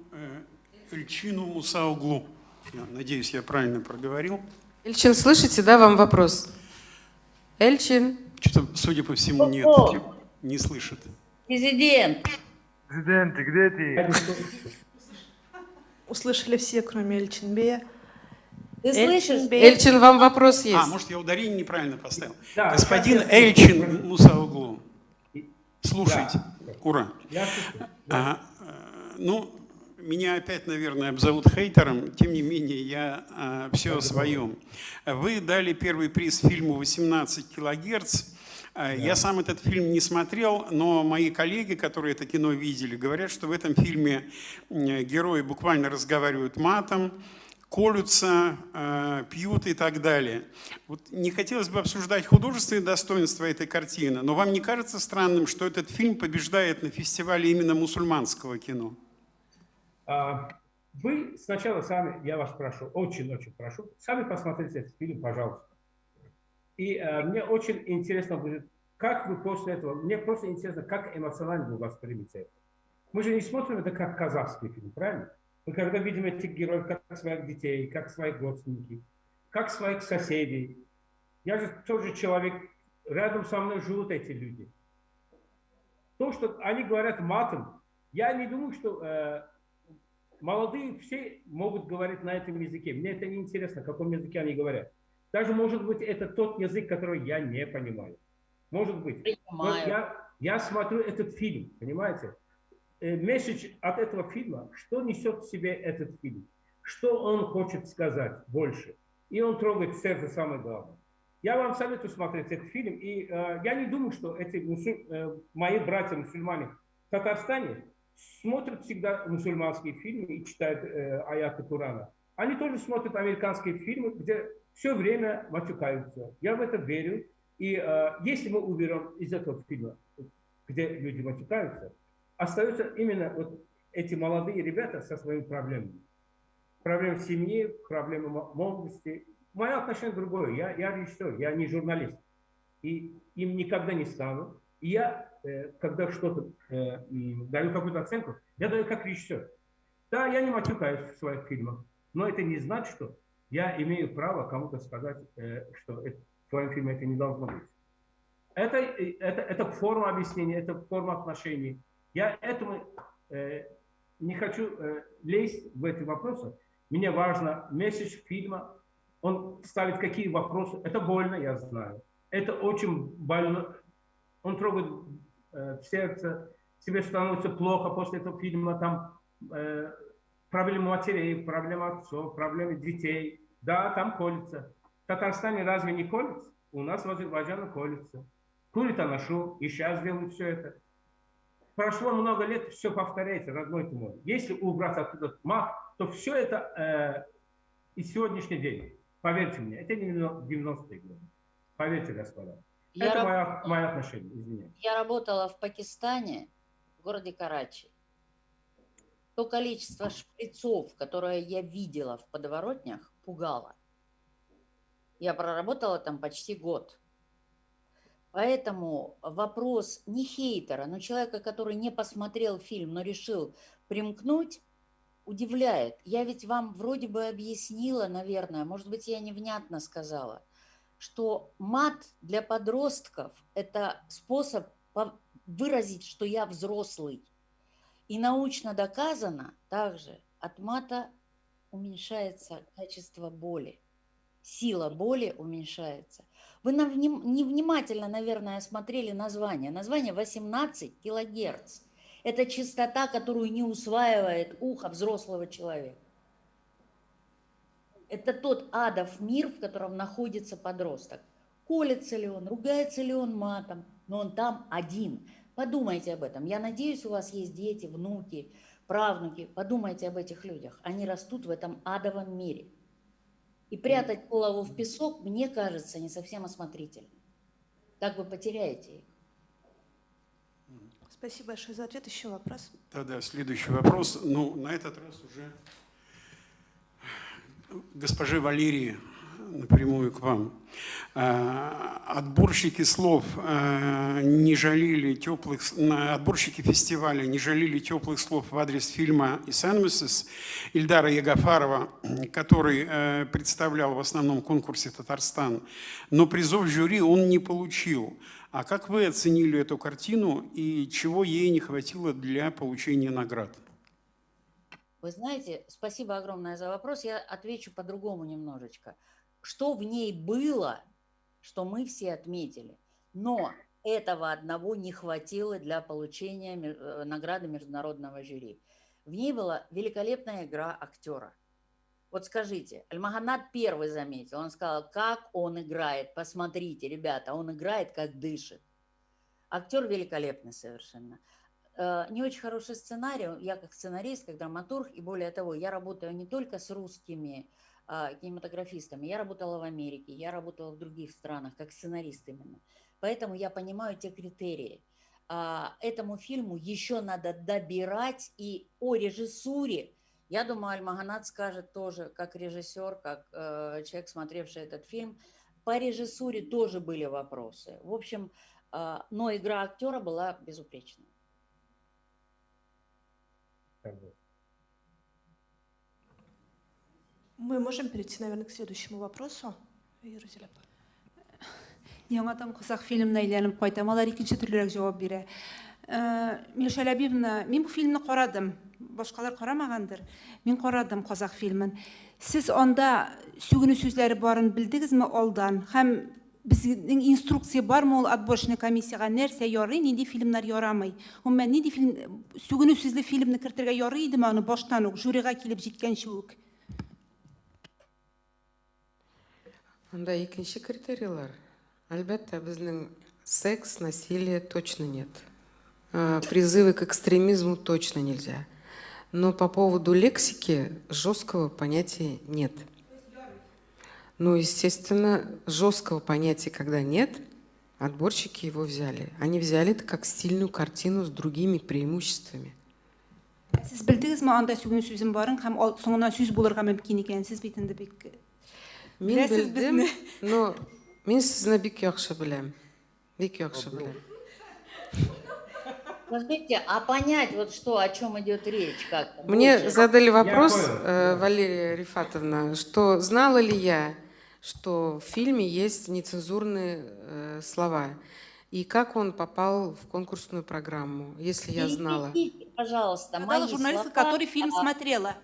Эльчину Мусауглу. Я надеюсь, я правильно проговорил.
Эльчин, слышите, да, вам вопрос? Эльчин.
Что-то, судя по всему, нет, не слышит.
Президент.
Президент, где ты?
Услышали все, кроме Эльчинбея.
Ты слышишь?
Эльчин, вам вопрос есть.
Может, я ударение неправильно поставил.
Да,
Господин Эльчин Мусауглу. Слушайте.
Да.
Ура.
Да.
Ну, меня опять, наверное, обзовут хейтером, тем не менее, я все о своем. Вы дали первый приз фильму «18 килогерц». Я сам этот фильм не смотрел, но мои коллеги, которые это кино видели, говорят, что в этом фильме герои буквально разговаривают матом, колются, пьют и так далее. Вот не хотелось бы обсуждать художественные достоинства этой картины, но вам не кажется странным, что этот фильм побеждает на фестивале именно мусульманского кино?
Вы сначала сами, я вас прошу, очень-очень прошу, сами посмотрите этот фильм, пожалуйста. И мне очень интересно будет, как вы после этого, мне просто интересно, как эмоционально вы воспримете это. Мы же не смотрим это как казахский фильм, правильно? Мы когда видим этих героев как своих детей, как своих родственников, как своих соседей. Я же тоже человек, рядом со мной живут эти люди. То, что они говорят матом, я не думаю, что молодые все могут говорить на этом языке. Мне это не интересно, на каком языке они говорят. Даже, может быть, это тот язык, который я не понимаю. Может быть. Я смотрю этот фильм, понимаете? Месседж от этого фильма, что несет в себе этот фильм, что он хочет сказать больше. И он трогает сердце, самое главное. Я вам советую смотреть этот фильм, и я не думаю, что эти мои братья-мусульмане в Татарстане смотрят всегда мусульманские фильмы и читают аяты Корана. Они тоже смотрят американские фильмы, где все время матюкаются. Я в это верю. И если мы уберем из этого фильма, где люди матюкаются, остаются именно вот эти молодые ребята со своими проблемами. Проблемы семьи, проблемы молодости. Мое отношение другое. Я режиссер, я не журналист. И им никогда не стану. И я, когда что-то даю какую-то оценку, я даю как режиссер. Да, я не матюкаюсь в своих фильмах, но это не значит, что я имею право кому-то сказать, что в твоем фильме это не должно быть. Это форма объяснения, это форма отношений. Я этому не хочу лезть в эти вопросы. Мне важно месседж фильма. Он ставит какие вопросы. Это больно, я знаю. Это очень больно. Он трогает в сердце. Тебе становится плохо после этого фильма. Там проблемы матерей, проблемы отцов, проблемы детей. Да, там колется. В Татарстане разве не колется? У нас в Азербайджане колется. Курит анашу, и сейчас делают все это. Прошло много лет, все повторяется, родной ты мой. Если убрать оттуда мат, то все это и сегодняшний день. Поверьте мне, это не 90-е годы. Поверьте, господа.
Я,
Это мое отношение, извиняюсь.
я работала в Пакистане, в городе Карачи. То количество шприцов, которое я видела в подворотнях, пугало. Я проработала там почти год. Поэтому вопрос не хейтера, но человека, который не посмотрел фильм, но решил примкнуть, удивляет. Я ведь вам вроде бы объяснила, наверное, может быть, я невнятно сказала, что мат для подростков – это способ выразить, что я взрослый. И научно доказано также, от мата уменьшается качество боли. Сила боли уменьшается. Вы невнимательно, наверное, смотрели название. Название 18 килогерц. Это частота, которую не усваивает ухо взрослого человека. Это тот адов мир, в котором находится подросток. Колется ли он, ругается ли он матом, но он там один. Подумайте об этом. Я надеюсь, у вас есть дети, внуки, правнуки. Подумайте об этих людях. Они растут в этом адовом мире. И прятать голову в песок, мне кажется, не совсем осмотрительно. Так вы потеряете их.
Спасибо большое за ответ. Еще вопрос?
Да, следующий вопрос. Ну, на этот раз уже госпоже Валерии, напрямую к вам. Отборщики слов не жалели теплых... Отборщики фестиваля не жалели теплых слов в адрес фильма «Ис Анмесис» Ильдара Ягафарова, который представлял в основном конкурсе «Татарстан», но призов жюри он не получил. А как вы оценили эту картину и чего ей не хватило для получения наград?
Вы знаете, спасибо огромное за вопрос. Я отвечу по-другому немножечко. Что в ней было, что мы все отметили, но этого одного не хватило для получения награды международного жюри. В ней была великолепная игра актера. Вот скажите, Альмаганат первый заметил, он сказал, как он играет, посмотрите, ребята, он играет, как дышит. Актер великолепный совершенно. Не очень хороший сценарий, я как сценарист, как драматург, и более того, я работаю не только с русскими кинематографистами, я работала в Америке, я работала в других странах, как сценарист именно. Поэтому я понимаю те критерии. Этому фильму еще надо добирать, и о режиссуре, я думаю, Альмаганат скажет тоже, как режиссер, как человек, смотревший этот фильм, по режиссуре тоже были вопросы. В общем, но игра актера была безупречной.
Мы можем перейти, наверное, к следующему вопросу. Ерузелем.
Яңадан кызак фильмне әйләнеп кайтам. Алар икенче төрлерәк җавап бирә. Миләүшә Ләбибовна, мин бу фильмне карадым. Башкалар карамагандыр. Мин карадым казак фильмен. Сез анда сүгенү сүзләре барын белдегезме алдан? Һәм безнең инструкция бармы ул отборочный комиссияга нәрсә ярый, нинди фильмнар ярамый? Гомумән нинди фильм сүгенү сүзле фильмне кертергә ярый идеме аны баштан ук жюрига килеп җиткәнче үк?
Анда икенче критерийлар. Әлбәттә, безнең секс, насилие точно нет. Призывы к экстремизму точно нельзя. Но по поводу лексики жесткого понятия нет. Ну, естественно, жесткого понятия, когда нет, отборщики его взяли. Они взяли это как стильную картину с другими преимуществами.
Сез белдегезме анда сүгенү сүзем барын һәм соңыннан сүз булырга мөмкин икән? Сез бит инде бик
Мин белдем, но мин сезне бик яхшы беләм. Бик яхшы беләм.
Скажите, а понять, вот что, о чем идет речь, как?
Мне задали вопрос, Валерия Рифатовна, что знала ли я, что в фильме есть нецензурные слова, и как он попал в конкурсную программу, если я знала.
Пожалуйста,
мои журналистка, который фильм смотрела.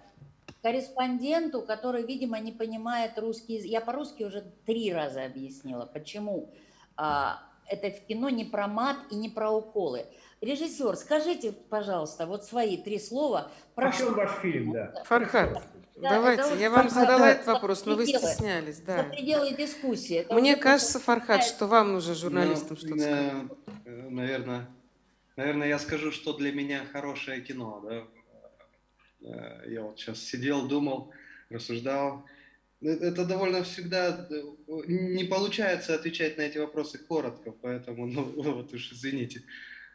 Корреспонденту, который, видимо, не понимает русский язык. Я по-русски уже 3 раза объяснила, почему это в кино не про мат и не про уколы. Режиссер, скажите, пожалуйста, вот свои 3 слова.
Про что ваш фильм, да?
Фархад, давайте, я вам задала этот вопрос, но вы стеснялись. Да.
За пределы дискуссии.
Мне кажется, Фархад, что вам нужно журналистам что-то сказать.
Наверное, я скажу, что для меня хорошее кино. Да? Я вот сейчас сидел, думал, рассуждал. Это довольно всегда не получается отвечать на эти вопросы коротко, поэтому, ну, вот уж извините.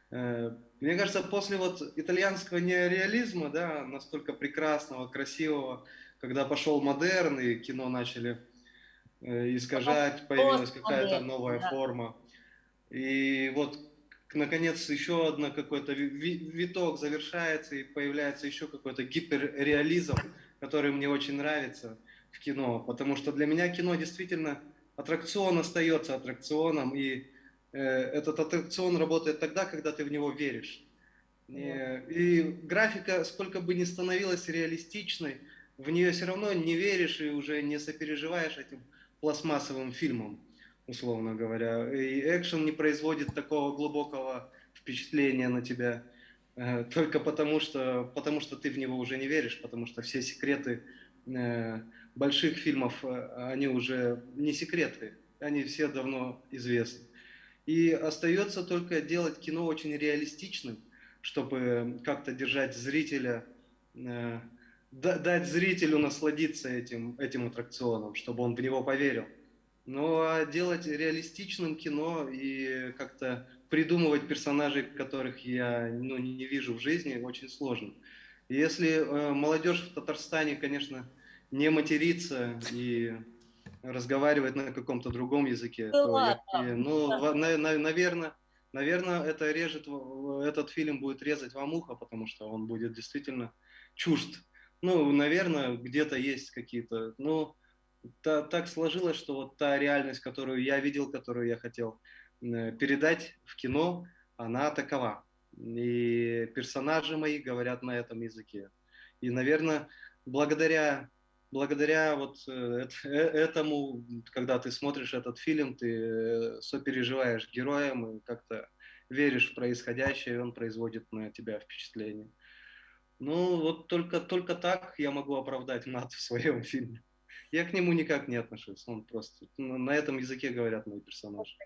Мне кажется, после вот итальянского неореализма, да, настолько прекрасного, красивого, когда пошел модерн и кино начали искажать, появилась какая-то новая форма. И вот, наконец, еще одна какой-то виток завершается, и появляется еще какой-то гиперреализм, который мне очень нравится в кино, потому что для меня кино действительно аттракцион остается аттракционом, и этот аттракцион работает тогда, когда ты в него веришь. И графика, сколько бы ни становилась реалистичной, в нее все равно не веришь и уже не сопереживаешь этим пластмассовым фильмам, условно говоря. И экшен не производит такого глубокого впечатления на тебя только потому что ты в него уже не веришь, потому что все секреты больших фильмов, они уже не секреты, они все давно известны. И остается только делать кино очень реалистичным, чтобы как-то держать зрителя, дать зрителю насладиться этим аттракционом, чтобы он в него поверил. Ну а делать реалистичным кино и как-то придумывать персонажей, которых я не вижу в жизни, очень сложно. И если молодежь в Татарстане, конечно, не матерится и разговаривает на каком-то другом языке, то наверное, это этот фильм будет резать вам ухо, потому что он будет действительно чужд. Ну, наверное, где-то есть какие-то, так сложилось, что вот та реальность, которую я видел, которую я хотел передать в кино, она такова. И персонажи мои говорят на этом языке. И, наверное, благодаря вот этому, когда ты смотришь этот фильм, ты сопереживаешь героям и как-то веришь в происходящее, и он производит на тебя впечатление. Ну, вот только так я могу оправдать мат в своем фильме. Я к нему никак не отношусь, он просто на этом языке говорят мои персонажи.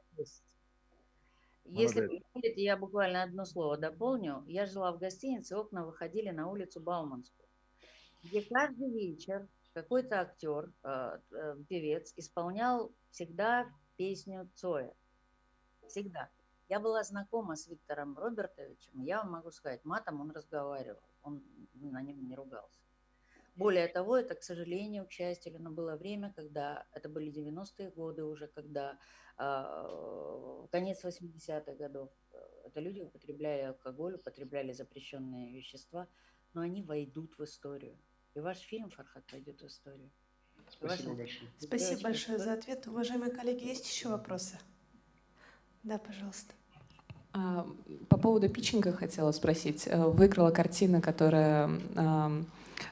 Если позволите, я буквально одно слово дополню. Я жила в гостинице, окна выходили на улицу Бауманскую, где каждый вечер какой-то актер, певец, исполнял всегда песню Цоя. Всегда. Я была знакома с Виктором Робертовичем, я вам могу сказать, матом он разговаривал, он на нем не ругался. Более того, это, к сожалению, к счастью, но было время, когда, это были 90-е годы уже, когда конец 80-х годов, это люди употребляли алкоголь, употребляли запрещенные вещества, но они войдут в историю. И ваш фильм, Фархад, войдет в историю.
Спасибо большое.
Спасибо большое за ответ. Уважаемые коллеги, есть еще вопросы? Да, пожалуйста.
По поводу питчинга хотела спросить. Выиграла картина, которая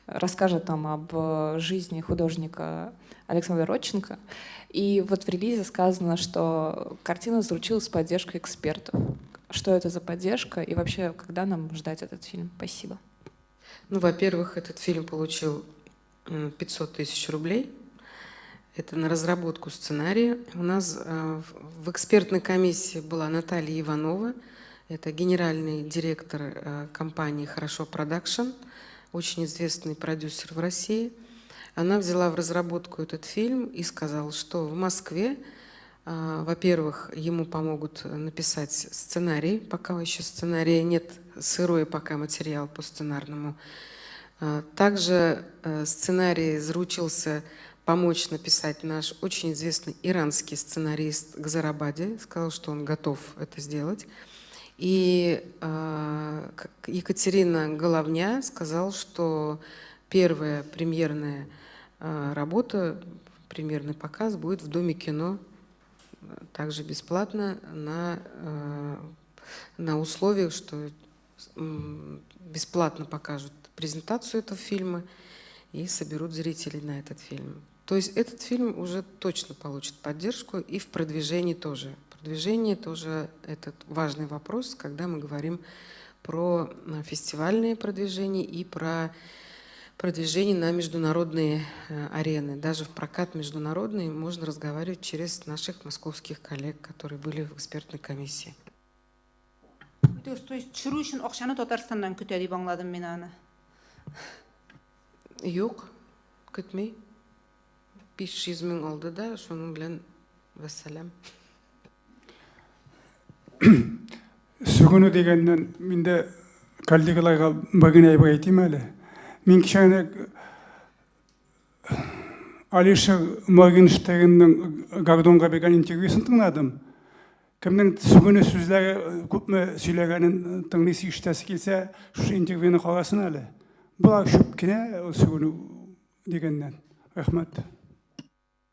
расскажет нам об жизни художника Александра Родченко. И вот в релизе сказано, что картина заручилась поддержкой экспертов. Что это за поддержка и вообще, когда нам ждать этот фильм? Спасибо.
Ну, во-первых, этот фильм получил 500 тысяч рублей. Это на разработку сценария. У нас в экспертной комиссии была Наталья Иванова. Это генеральный директор компании «Хорошо Продакшн», очень известный продюсер в России. Она взяла в разработку этот фильм и сказала, что в Москве, во-первых, ему помогут написать сценарий, пока еще сценария нет, сырой пока материал по сценарному. Также сценарий заручился помочь написать наш очень известный иранский сценарист Гзарабади, сказал, что он готов это сделать. И Екатерина Головня сказала, что первая премьерная работа, премьерный показ будет в Доме кино, также бесплатно, на условиях, что бесплатно покажут презентацию этого фильма и соберут зрителей на этот фильм. То есть этот фильм уже точно получит поддержку и в продвижении тоже. Продвижение тоже это важный вопрос, когда мы говорим про фестивальное продвижение и про продвижение на международные арены. Даже в прокат международный можно разговаривать через наших московских коллег, которые были в экспертной комиссии.
То есть чыруу үчүн акчаны Татарстандан күтө деп аңладым мен аны.
Yok, kütmey. 500 миң алды да, шуның белән вассалам.
Сүгіні дегеннен менде коллегаларға бүгін айбай айтайым әлі. Мен кішкене Алишер Моргенштерннің Гордонға берген интервьюсын тыңладым. Кімнің сүгіні сөздері көпме сөйлегенін тыңлысы іштесі келсе, шу интервьюны қаласын әлі. Бұлар шөп кене сүгіні дегеннен. Рахмат.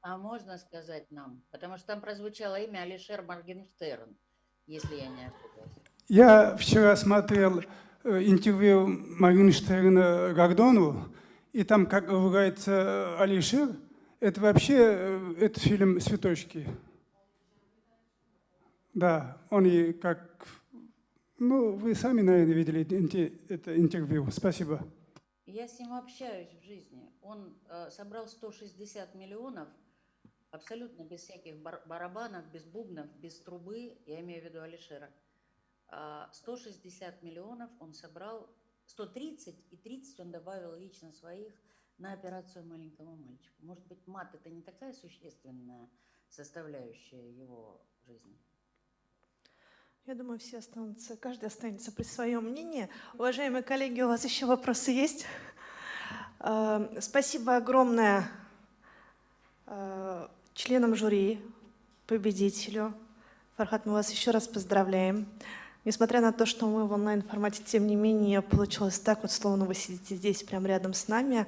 А можно сказать нам? Потому что там прозвучало имя Алишер Моргенштерн, если я не ошибаюсь.
Я вчера смотрел интервью Моргенштерна Гордону, и там, как говорится, Алишер, это вообще это фильм «Цветочки». Да, он и как... Ну, вы сами, наверное, видели это интервью. Спасибо.
Я с ним общаюсь в жизни. Он собрал 160 миллионов, абсолютно без всяких барабанов, без бубнов, без трубы, я имею в виду Алишера. 160 миллионов он собрал, 130 и 30 он добавил лично своих на операцию маленького мальчика. Может быть, мат — это не такая существенная составляющая его жизни?
Я думаю, все останутся, каждый останется при своем мнении. Уважаемые коллеги, у вас еще вопросы есть? Спасибо огромное членам жюри, победителю. Фархат, мы вас еще раз поздравляем. Несмотря на то, что мы в онлайн-формате, тем не менее, получилось так, вот словно вы сидите здесь, прямо рядом с нами.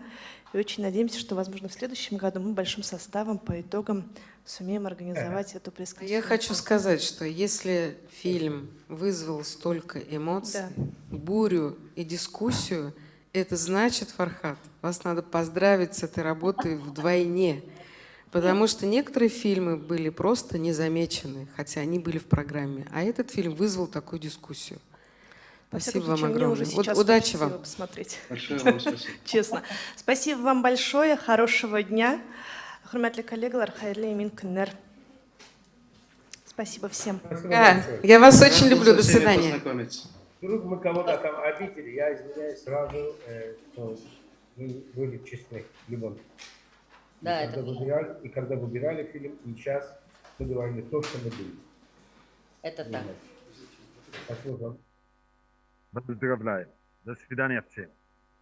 И очень надеемся, что, возможно, в следующем году мы большим составом по итогам сумеем организовать эту пресс-конференцию.
Я хочу сказать, что если фильм вызвал столько эмоций, бурю и дискуссию, это значит, Фархат, вас надо поздравить с этой работой вдвойне. Потому что некоторые фильмы были просто незамечены, хотя они были в программе. А этот фильм вызвал такую дискуссию. Спасибо вам огромное. Удачи вам.
Посмотреть.
Большое вам спасибо.
Честно. Спасибо вам большое. Хорошего дня. Хурматлы коллегалар, хайрлы мин күннәр. Спасибо всем.
Я вас очень люблю. До свидания.
Вдруг мы кого-то там обидели, я извиняюсь сразу, что мы были честны в любом.
Да,
и когда выбирали фильм, и сейчас мы говорили то, что мы были.
Это так.
Спасибо.
Поздравляю. До свидания всем.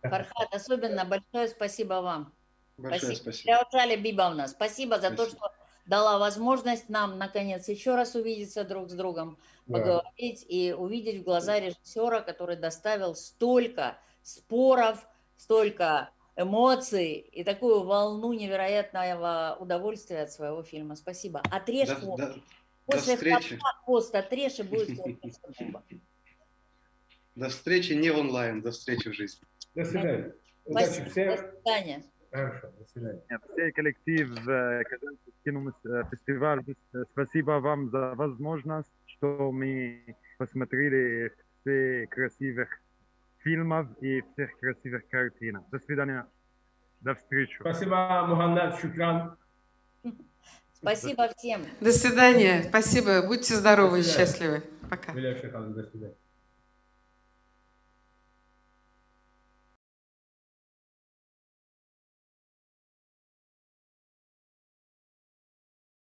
Фархат, особенно большое спасибо вам.
Большое спасибо.
Миляушали Бибовна, спасибо за то, что дала возможность нам, наконец, еще раз увидеться друг с другом, поговорить и увидеть в глаза режиссера, который доставил столько споров, столько эмоций и такую волну невероятного удовольствия от своего фильма. Спасибо. Отрежь хвост. После хвост отрежь, и будет бомба.
До встречи не онлайн, до встречи в жизни.
До свидания.
Спасибо. До свидания.
Хорошо, до свидания.
Все коллектив Казанский кинофестиваль, спасибо вам за возможность, что мы посмотрели все красивых фильмов и всех красивых картин. До свидания. До встречи.
Спасибо, Мухаммад, шукран.
Спасибо всем.
До свидания. Спасибо. Будьте здоровы и счастливы. Пока.
До свидания.